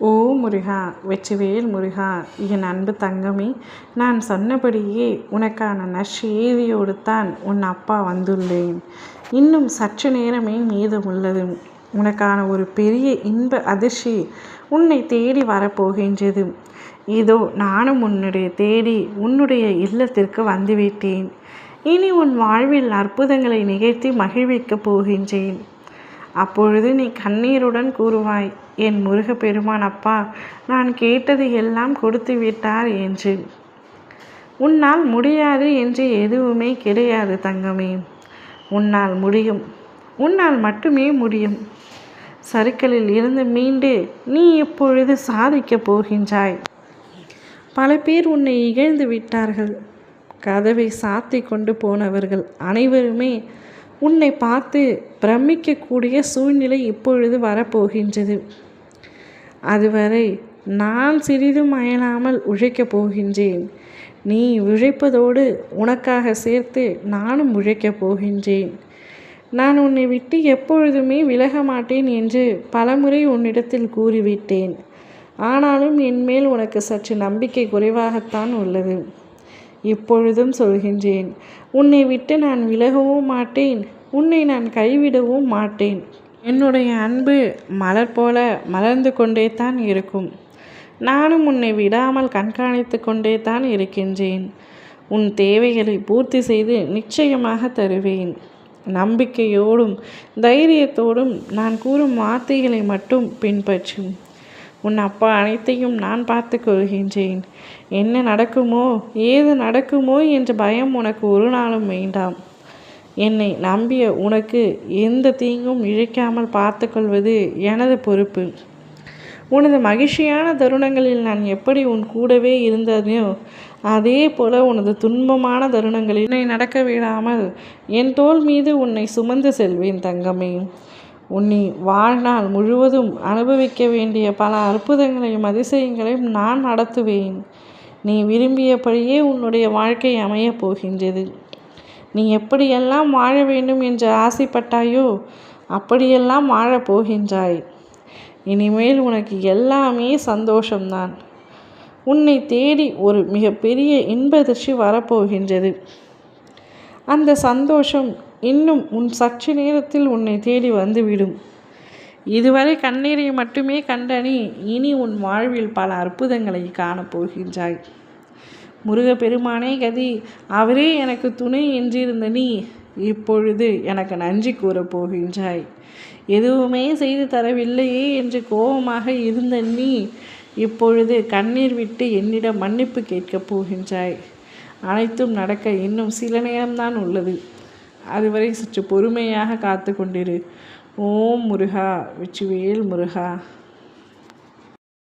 ஓ முருகா, வெற்றிவேல் முருகா, என் அன்பு தங்கமே, நான் சொன்னபடியே உனக்கான நற்செய்தியோடு தான் உன் அப்பா வந்துள்ளேன். இன்னும் சற்று நேரமே மீதமுள்ளது. உனக்கான ஒரு பெரிய இன்ப அதிர்ச்சி உன்னை தேடி வரப்போகின்றது. இதோ நானும் உன்னுடைய தேடி உன்னுடைய இல்லத்திற்கு வந்துவிட்டேன். இனி உன் வாழ்வில் அற்புதங்களை நிகழ்த்தி மகிழ்விக்கப் போகின்றேன். அப்பொழுது நீ கண்ணீருடன் கூறுவாய், என் முருகப்பெருமான் அப்பா, நான் கேட்டது எல்லாம் கொடுத்து விட்டார் என்று. உன்னால் முடியாது என்று எதுவுமே கிடையாது தங்கமே. உன்னால் முடியும். உன்னால் மட்டுமே முடியும். சறுக்கலில் இருந்து மீண்டு நீ இப்பொழுது சாதிக்கப் போகின்றாய். பல பேர் உன்னை இகழ்ந்து விட்டார்கள். கதவை சாத்தி கொண்டு போனவர்கள் அனைவருமே உன்னை பார்த்து பிரமிக்கக்கூடிய சூழ்நிலை இப்பொழுது வரப்போகின்றது. அதுவரை நான் சிறிதும் அயலாமல் உழைக்கப் போகின்றேன். நீ உழைப்பதோடு உனக்காக சேர்த்து நானும் உழைக்கப் போகின்றேன். நான் உன்னை விட்டு எப்பொழுதுமே விலக மாட்டேன் என்று பலமுறை உன்னிடத்தில் கூறிவிட்டேன். ஆனாலும் என்மேல் உனக்கு சற்று நம்பிக்கை குறைவாகத்தான் உள்ளது. இப்பொழுதும் சொல்கின்றேன், உன்னை விட்டு நான் விலகவும் மாட்டேன், உன்னை நான் கைவிடவும் மாட்டேன். என்னுடைய அன்பு மலர் போல மலர்ந்து கொண்டே தான் இருக்கும். நானும் உன்னை விடாமல் கண்காணித்து கொண்டே தான் இருக்கின்றேன். உன் தேவைகளை பூர்த்தி செய்து நிச்சயமாக தருவேன். நம்பிக்கையோடும் தைரியத்தோடும் நான் கூறும் வார்த்தைகளை மட்டும் பின்பற்றும். உன் அப்பா அனைத்தையும் நான் பார்த்து கொள்கின்றேன். என்ன நடக்குமோ ஏது நடக்குமோ என்ற பயம் உனக்கு ஒரு நாளும் வேண்டாம். என்னை நம்பிய உனக்கு எந்த தீங்கும் இழைக்காமல் பார்த்து கொள்வது எனது பொறுப்பு. உனது மகிழ்ச்சியான தருணங்களில் நான் எப்படி உன் கூடவே இருந்ததோ அதே போல உனது துன்பமான தருணங்களில் உன்னை நடக்க விடாமல் என் தோள் மீது உன்னை சுமந்து செல்வேன் தங்கமே. உன்னை வாழ்நாள் முழுவதும் அனுபவிக்க வேண்டிய பல அற்புதங்களையும் அதிசயங்களையும் நான் நடத்துவேன். நீ விரும்பியபடியே உன்னுடைய வாழ்க்கை அமையப் போகின்றது. நீ எப்படியெல்லாம் வாழ வேண்டும் என்று ஆசைப்பட்டாயோ அப்படியெல்லாம் வாழப் போகின்றாய். இனிமேல் உனக்கு எல்லாமே சந்தோஷம்தான். உன்னை தேடி ஒரு மிகப்பெரிய இன்ப அதிர்ச்சி வரப்போகின்றது. அந்த சந்தோஷம் இன்னும் உன் சற்று நேரத்தில் உன்னை தேடி வந்துவிடும். இதுவரை கண்ணீரை மட்டுமே கண்ட நீ இனி உன் வாழ்வில் பல அற்புதங்களை காணப்போகின்றாய். முருகப்பெருமானே கதி, அவரே எனக்கு துணை என்றிருந்த நீ இப்பொழுது எனக்கு நன்றி கூறப் போகின்றாய். எதுவுமே செய்து தரவில்லையே என்று கோபமாக இருந்த நீ இப்பொழுது கண்ணீர் விட்டு என்னிடம் மன்னிப்பு கேட்கப் போகின்றாய். அனைத்தும் நடக்க இன்னும் சில நேரம்தான் உள்ளது. அதுவரை சற்று பொறுமையாக காத்து கொண்டிரு. ஓம் முருகா, வெற்றிவேல் முருகா.